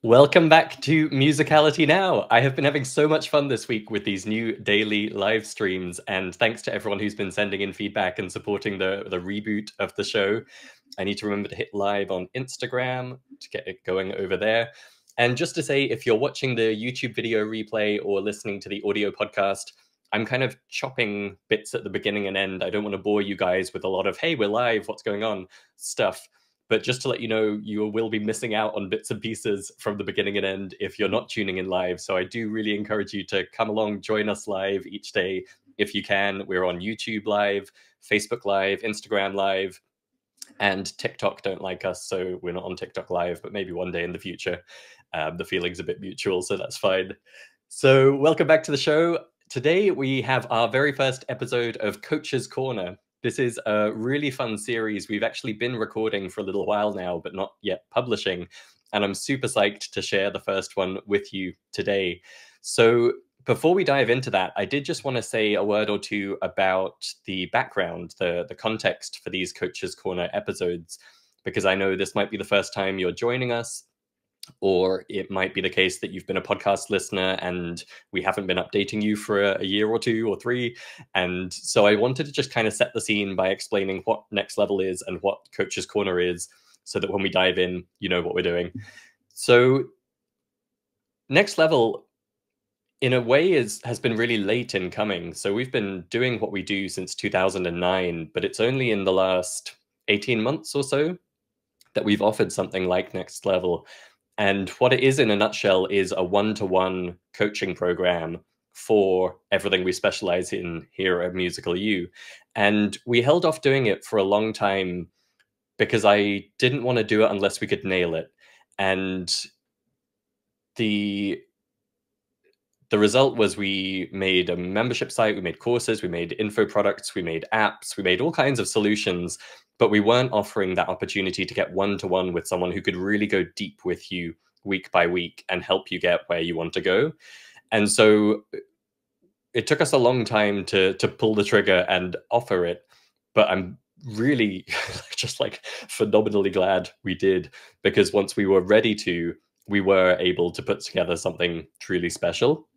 Welcome back to Musicality Now. I have been having so much fun this week with these new daily live streams, and thanks to everyone who's been sending in feedback and supporting the reboot of the show. I need to remember to hit live on Instagram to get it going over there. And just to say, if you're watching the YouTube video replay or listening to the audio podcast, I'm kind of chopping bits at the beginning and end. I don't want to bore you guys with a lot of, hey, we're live, what's going on stuff. But just to let you know, you will be missing out on bits and pieces from the beginning and end if you're not tuning in live. So I do really encourage you to come along, join us live each day if you can. We're on YouTube Live, Facebook Live, Instagram Live, and TikTok don't like us, so we're not on TikTok Live, but maybe one day in the future. The feeling's a bit mutual, so that's fine. So welcome back to the show. Today we have our very first episode of Coach's Corner. This is a really fun series. We've actually been recording for a little while now, but not yet publishing. And I'm super psyched to share the first one with you today. So before we dive into that, I did just want to say a word or two about the background, the context for these Coach's Corner episodes, because I know this might be the first time you're joining us, or it might be the case that you've been a podcast listener and we haven't been updating you for a year or two or three. And so I wanted to just kind of set the scene by explaining what Next Level is and what Coach's Corner is, so that when we dive in, you know what we're doing. So Next Level, in a way, has been really late in coming. So we've been doing what we do since 2009, but it's only in the last 18 months or so that we've offered something like Next Level. And what it is in a nutshell is a one-to-one coaching program for everything we specialize in here at Musical U. And we held off doing it for a long time because I didn't want to do it unless we could nail it. And the result was we made a membership site, we made courses, we made info products, we made apps, we made all kinds of solutions, but we weren't offering that opportunity to get one-to-one with someone who could really go deep with you week by week and help you get where you want to go. And so it took us a long time to pull the trigger and offer it, but I'm really just like phenomenally glad we did, because once we were ready to, we were able to put together something truly special.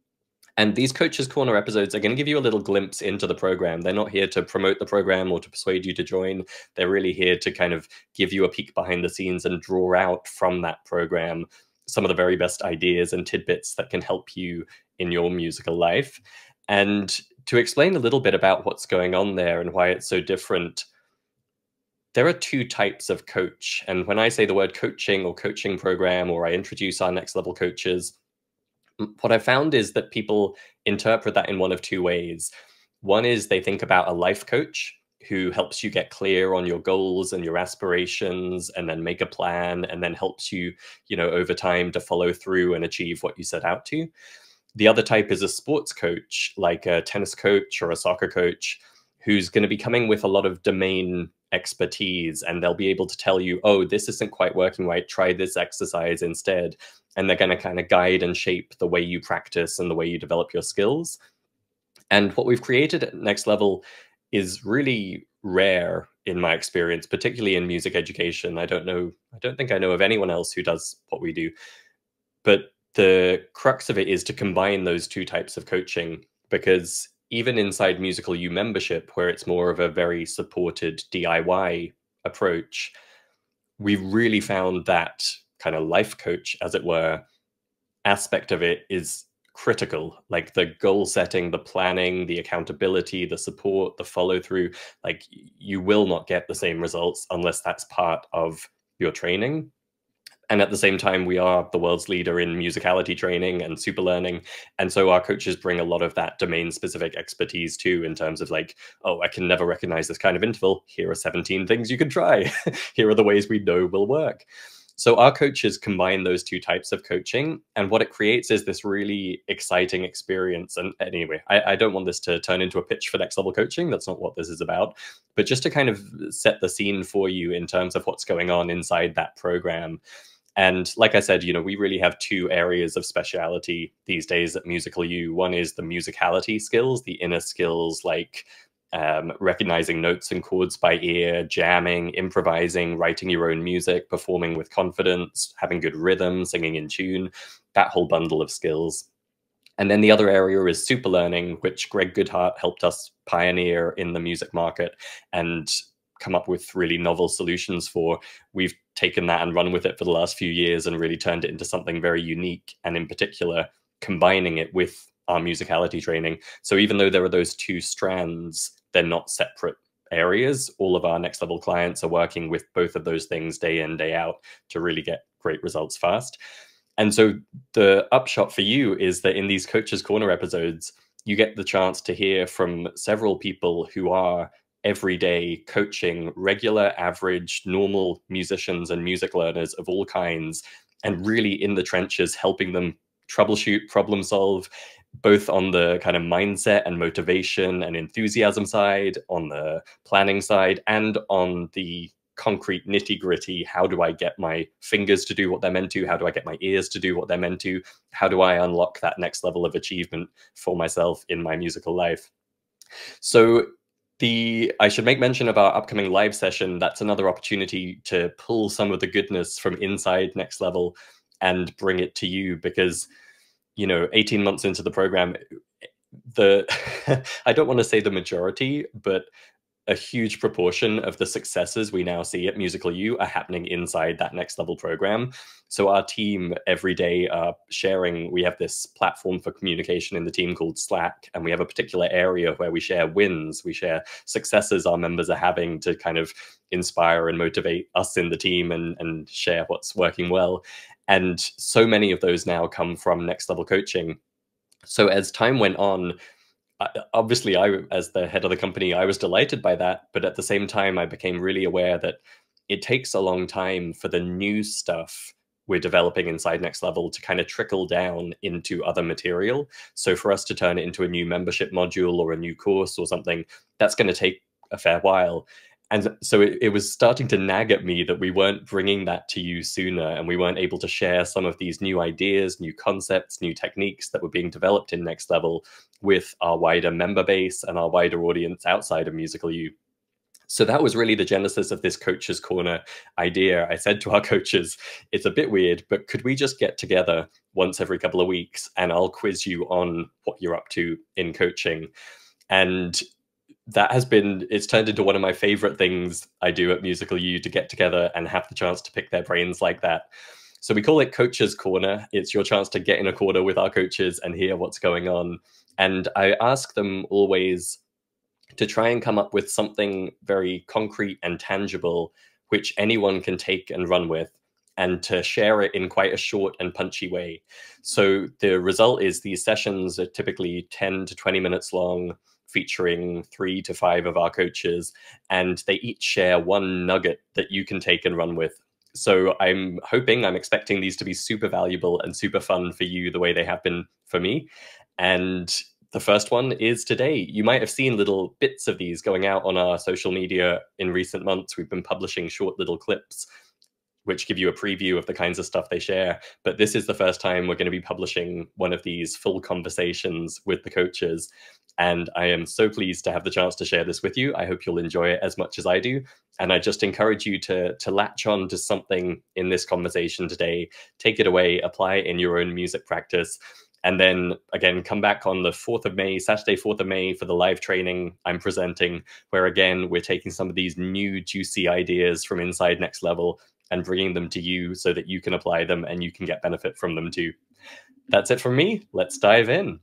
And these Coach's Corner episodes are going to give you a little glimpse into the program. They're not here to promote the program or to persuade you to join. They're really here to kind of give you a peek behind the scenes and draw out from that program some of the very best ideas and tidbits that can help you in your musical life. And to explain a little bit about what's going on there and why it's so different, there are two types of coach. And when I say the word coaching or coaching program, or I introduce our Next Level coaches, what I found is that people interpret that in one of two ways. One is they think about a life coach who helps you get clear on your goals and your aspirations, and then make a plan, and then helps you, over time to follow through and achieve what you set out to. The other type is a sports coach, like a tennis coach or a soccer coach, who's going to be coming with a lot of domain expertise, and they'll be able to tell you, oh, this isn't quite working right, try this exercise instead. And they're going to kind of guide and shape the way you practice and the way you develop your skills. And what we've created at Next Level is really rare in my experience, particularly in music education. I don't think I know of anyone else who does what we do. But the crux of it is to combine those two types of coaching, because even inside Musical U membership, where it's more of a very supported DIY approach, we really found that kind of life coach, as it were, aspect of it is critical. Like the goal setting, the planning, the accountability, the support, the follow through. Like, you will not get the same results unless that's part of your training. And at the same time, we are the world's leader in musicality training and super learning. And so our coaches bring a lot of that domain specific expertise too, in terms of like, oh, I can never recognize this kind of interval. Here are 17 things you can try. Here are the ways we know will work. So our coaches combine those two types of coaching, and what it creates is this really exciting experience. And anyway, I don't want this to turn into a pitch for Next Level coaching. That's not what this is about. But just to kind of set the scene for you in terms of what's going on inside that program. And like I said, we really have two areas of speciality these days at Musical U. One is the musicality skills, the inner skills like recognizing notes and chords by ear, jamming, improvising, writing your own music, performing with confidence, having good rhythm, singing in tune, that whole bundle of skills. And then the other area is super learning, which Gregg Goodhart helped us pioneer in the music market and come up with really novel solutions for. We've taken that and run with it for the last few years and really turned it into something very unique. And in particular, combining it with our musicality training. So even though there are those two strands, they're not separate areas. All of our next level clients are working with both of those things day in, day out to really get great results fast. And so the upshot for you is that in these Coaches Corner episodes, you get the chance to hear from several people who are every day coaching regular, average, normal musicians and music learners of all kinds, and really in the trenches, helping them troubleshoot, problem solve, both on the kind of mindset and motivation and enthusiasm side, on the planning side, and on the concrete nitty gritty. How do I get my fingers to do what they're meant to? How do I get my ears to do what they're meant to? How do I unlock that next level of achievement for myself in my musical life? So I should make mention of our upcoming live session. That's another opportunity to pull some of the goodness from inside Next Level and bring it to you, because 18 months into the program, the I don't want to say the majority, but a huge proportion of the successes we now see at Musical U are happening inside that Next Level program. So our team every day are sharing. We have this platform for communication in the team called Slack, and we have a particular area where we share wins, we share successes our members are having to kind of inspire and motivate us in the team and share what's working well. And so many of those now come from Next Level coaching. So as time went on, obviously, as the head of the company, I was delighted by that. But at the same time, I became really aware that it takes a long time for the new stuff we're developing inside Next Level to kind of trickle down into other material. So for us to turn it into a new membership module or a new course or something, that's going to take a fair while. And so it was starting to nag at me that we weren't bringing that to you sooner, and we weren't able to share some of these new ideas, new concepts, new techniques that were being developed in Next Level with our wider member base and our wider audience outside of Musical U. So that was really the genesis of this Coaches Corner idea. I said to our coaches, it's a bit weird, but could we just get together once every couple of weeks and I'll quiz you on what you're up to in coaching? And it's turned into one of my favorite things I do at Musical U, to get together and have the chance to pick their brains like that. So we call it Coaches Corner. It's your chance to get in a corner with our coaches and hear what's going on. And I ask them always to try and come up with something very concrete and tangible, which anyone can take and run with, and to share it in quite a short and punchy way. So the result is these sessions are typically 10 to 20 minutes long, featuring 3 to 5 of our coaches, and they each share one nugget that you can take and run with. So I'm expecting these to be super valuable and super fun for you, the way they have been for me. And the first one is today. You might have seen little bits of these going out on our social media in recent months. We've been publishing short little clips which give you a preview of the kinds of stuff they share. But this is the first time we're going to be publishing one of these full conversations with the coaches. And I am so pleased to have the chance to share this with you. I hope you'll enjoy it as much as I do. And I just encourage you to latch on to something in this conversation today, take it away, apply it in your own music practice. And then again, come back on the 4th of May, Saturday, 4th of May, for the live training I'm presenting, where again, we're taking some of these new juicy ideas from inside Next Level and bringing them to you so that you can apply them and you can get benefit from them too. That's it from me. Let's dive in.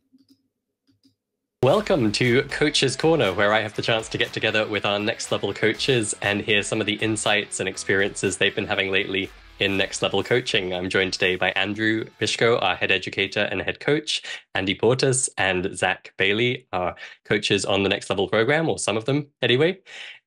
Welcome to Coaches Corner, where I have the chance to get together with our Next Level coaches and hear some of the insights and experiences they've been having lately in Next Level coaching. I'm joined today by Andrew Bishko, our head educator and head coach, Andy Portis, and Zach Bailey, our coaches on the Next Level program, or some of them anyway.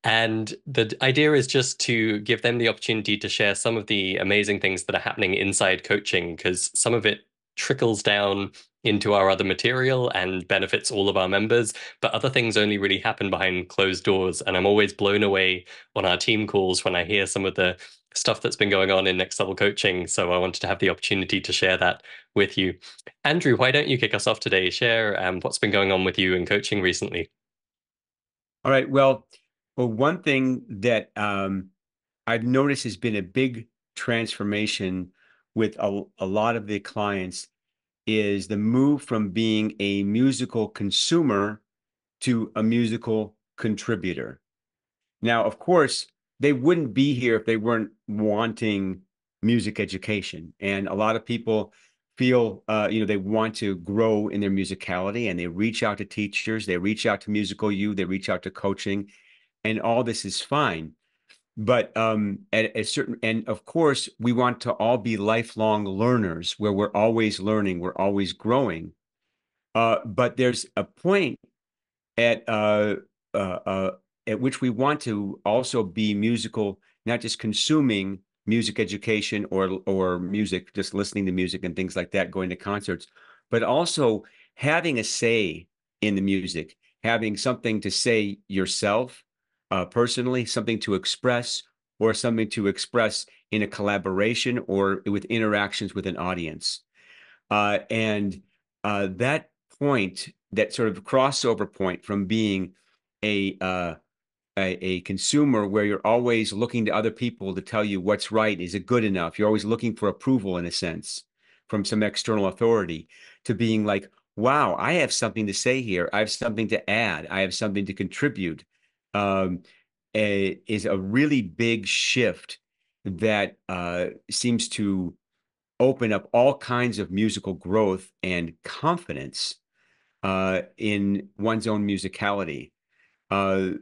And the idea is just to give them the opportunity to share some of the amazing things that are happening inside coaching, because some of it trickles down into our other material and benefits all of our members, but other things only really happen behind closed doors. And I'm always blown away on our team calls when I hear some of the stuff that's been going on in Next Level coaching. So I wanted to have the opportunity to share that with you. Andrew, why don't you kick us off today? Share what's been going on with you in coaching recently. All right. Well, one thing that I've noticed has been a big transformation with a lot of the clients is the move from being a musical consumer to a musical contributor. Now, of course, they wouldn't be here if they weren't wanting music education. And a lot of people feel, they want to grow in their musicality and they reach out to teachers, they reach out to musical you, they reach out to coaching, and all this is fine. But at a certain, and of course, we want to all be lifelong learners where we're always learning, we're always growing. But there's a point at uh, uh, uh, at which we want to also be musical, not just consuming music education or music, just listening to music and things like that, going to concerts, but also having a say in the music, having something to say yourself, personally, something to express, or something to express in a collaboration or with interactions with an audience. And that point, that sort of crossover point from being a, uh, a consumer where you're always looking to other people to tell you what's right, is it good enough? You're always looking for approval in a sense from some external authority to being like, wow, I have something to say here. I have something to add. I have something to contribute. Um, is a really big shift that seems to open up all kinds of musical growth and confidence in one's own musicality. Uh,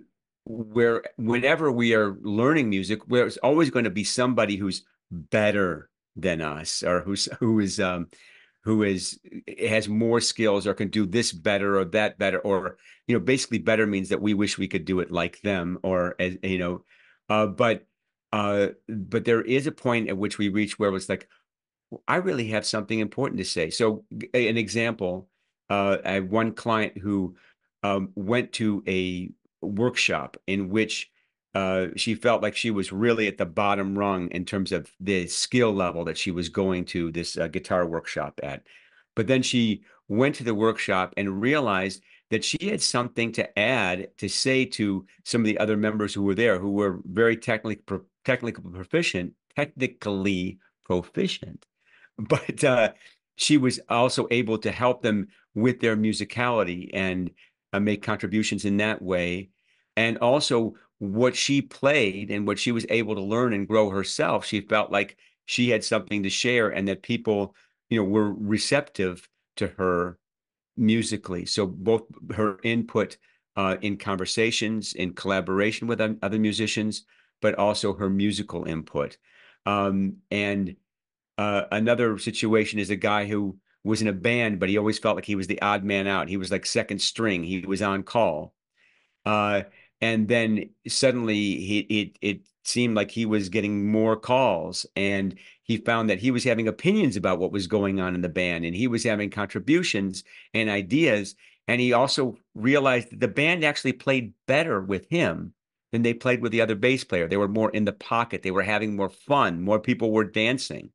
where whenever we are learning music, there's always going to be somebody who's better than us, or who is has more skills or can do this better or that better, or basically better means that we wish we could do it like them, or as uh, but but there is a point at which we reach where it's like, I really have something important to say. So, an example, I have one client who went to a workshop in which she felt like she was really at the bottom rung in terms of the skill level that she was going to this guitar workshop at. But then she went to the workshop and realized that she had something to add to say to some of the other members who were there, who were very technically proficient, but she was also able to help them with their musicality and make contributions in that way. And also, what she played and what she was able to learn and grow herself, she felt like she had something to share, and that people, were receptive to her musically. So both her input in conversations, in collaboration with other musicians, but also her musical input. And another situation is a guy who was in a band, but he always felt like he was the odd man out. He was like second string. He was on call. Uh, and then suddenly it seemed like he was getting more calls, and he found that he was having opinions about what was going on in the band, and he was having contributions and ideas. And he also realized that the band actually played better with him than they played with the other bass player. They were more in the pocket. They were having more fun. More people were dancing.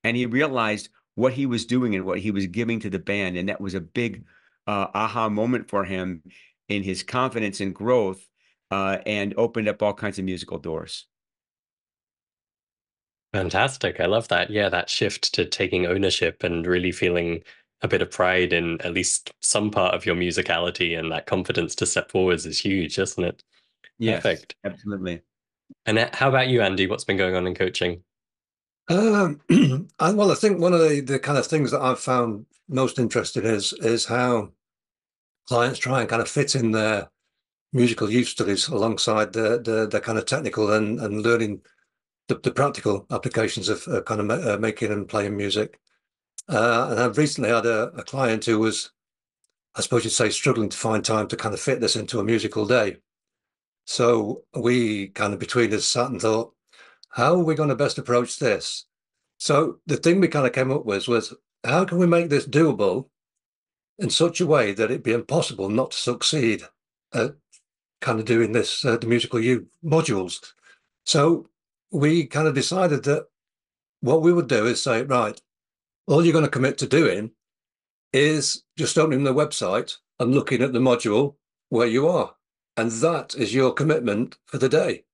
And he realized what he was doing and what he was giving to the band. And that was a big aha moment for him in his confidence and growth, and opened up all kinds of musical doors. Fantastic. I love that. Yeah, that shift to taking ownership and really feeling a bit of pride in at least some part of your musicality, and that confidence to step forwards is huge, isn't it? Yes, Perfect. absolutely. And how about you, Andy? What's been going on in coaching? Um, well, I think one of the kind of things that I've found most interesting is how clients try and kind of fit in their musical use studies alongside the kind of technical and learning the practical applications of kind of making and playing music. And I've recently had a client who was, I suppose you'd say, struggling to find time to kind of fit this into a musical day. So we kind of between us sat and thought, how are we going to best approach this? So the thing we kind of came up with was how can we make this doable in such a way that it'd be impossible not to succeed at kind of doing this, the musical U modules. So we kind of decided that what we would do is say, right, all you're going to commit to doing is just opening the website and looking at the module where you are. And that is your commitment for the day.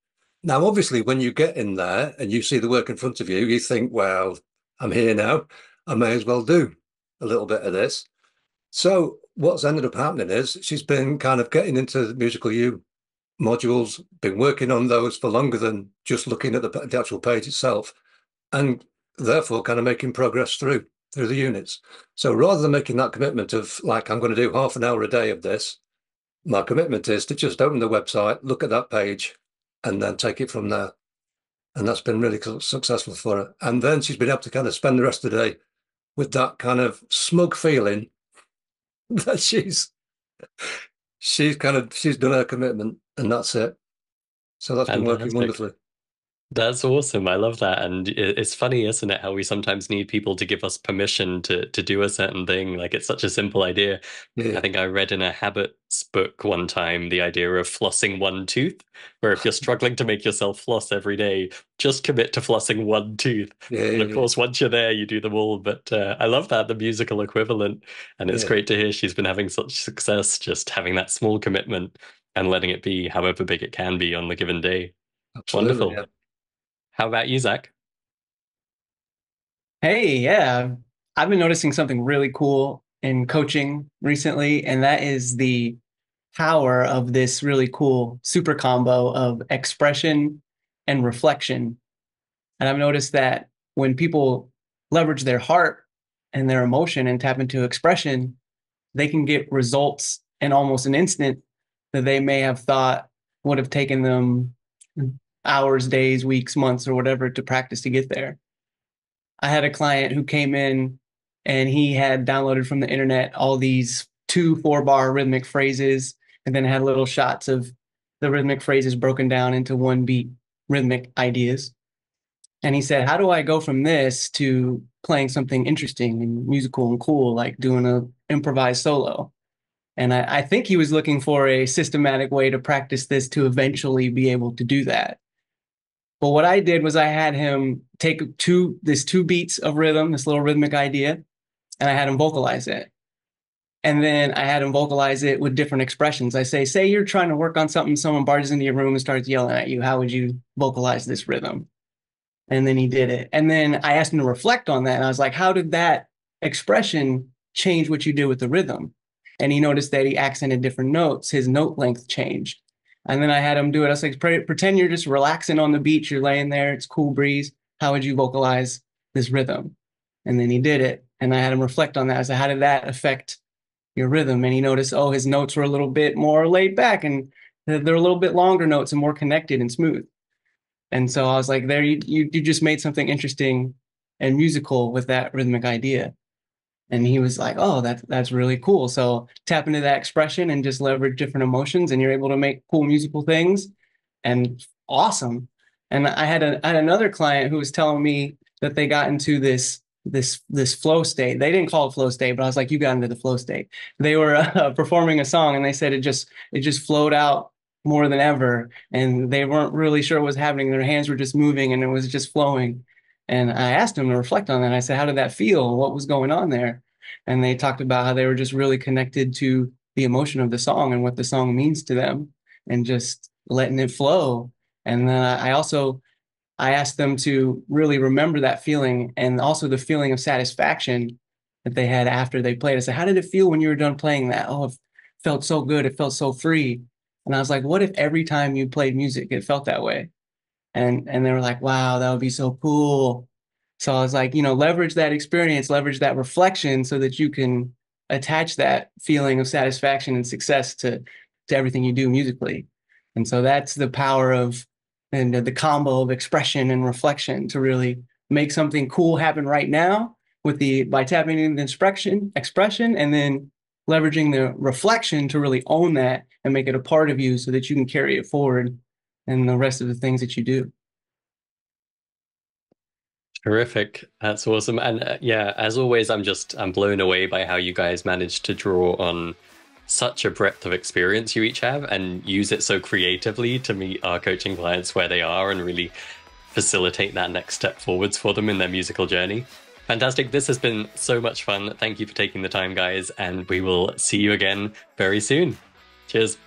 Now, obviously, when you get in there and you see the work in front of you, you think, well, I'm here now. I may as well do a little bit of this. So what's ended up happening is she's been kind of getting into the musical U modules, been working on those for longer than just looking at the actual page itself, and therefore kind of making progress through the units. So rather than making that commitment of like, I'm going to do half an hour a day of this, my commitment is to just open the website, look at that page, and then take it from there. And that's been really successful for her. And then she's been able to kind of spend the rest of the day with that kind of smug feeling that she's done her commitment, and that's it. So that's been working Fantastic. wonderfully. That's awesome. I love that. And it's funny, isn't it, how we sometimes need people to give us permission to do a certain thing. Like it's such a simple idea. Yeah. I think I read in a habits book one time the idea of flossing one tooth, where if you're struggling to make yourself floss every day, just commit to flossing one tooth. Yeah, And of course, once you're there, you do them all. But I love that, the musical equivalent. And it's yeah, great to hear she's been having such success, just having that small commitment and letting it be however big it can be on the given day. absolutely. Wonderful. Yeah. How about you, Zach? Hey, yeah, I've been noticing something really cool in coaching recently, and that is the power of this really cool super combo of expression and reflection. And I've noticed that when people leverage their heart and their emotion and tap into expression, they can get results in almost an instant that they may have thought would have taken them hours, days, weeks, months, or whatever to practice to get there. I had a client who came in and he had downloaded from the internet all these 2 4-bar rhythmic phrases and then had little shots of the rhythmic phrases broken down into 1 beat rhythmic ideas. And he said, how do I go from this to playing something interesting and musical and cool, like doing an improvised solo? And I think he was looking for a systematic way to practice this to eventually be able to do that. But what I did was I had him take this 2 beats of rhythm, this little rhythmic idea, and I had him vocalize it. And then I had him vocalize it with different expressions. I say you're trying to work on something, someone barges into your room and starts yelling at you. How would you vocalize this rhythm? And then he did it. And then I asked him to reflect on that. And I was like, how did that expression change what you did with the rhythm? And he noticed that he accented different notes. His note length changed. And then I had him do it. I was like, pretend you're just relaxing on the beach. You're laying there. It's cool breeze. How would you vocalize this rhythm? And then he did it. And I had him reflect on that. I said, how did that affect your rhythm? And he noticed, oh, his notes were a little bit more laid back and they're a little bit longer notes and more connected and smooth. And so I was like, there, you just made something interesting and musical with that rhythmic idea. And he was like, oh, that's really cool. So tap into that expression and just leverage different emotions, and you're able to make cool musical things. And awesome. And I had another client who was telling me that they got into this flow state. They didn't call it flow state, but I was like, you got into the flow state. They were performing a song, and they said it just flowed out more than ever, and they weren't really sure what was happening. Their hands were just moving, and it was just flowing. And I asked them to reflect on that. I said, how did that feel? What was going on there? And they talked about how they were just really connected to the emotion of the song and what the song means to them, and just letting it flow. And then I asked them to really remember that feeling, and also the feeling of satisfaction that they had after they played. I said, how did it feel when you were done playing that? Oh, it felt so good. It felt so free. And I was like, what if every time you played music, it felt that way? And they were like, wow, that would be so cool. So I was like, leverage that experience, leverage that reflection so that you can attach that feeling of satisfaction and success to everything you do musically. And so that's the power of and the combo of expression and reflection to really make something cool happen right now by tapping into the expression, and then leveraging the reflection to really own that and make it a part of you so that you can carry it forward and the rest of the things that you do. Terrific. That's awesome. And yeah, as always, I'm blown away by how you guys managed to draw on such a breadth of experience you each have and use it so creatively to meet our coaching clients where they are and really facilitate that next step forwards for them in their musical journey. Fantastic. This has been so much fun. Thank you for taking the time, guys, and we will see you again very soon. Cheers.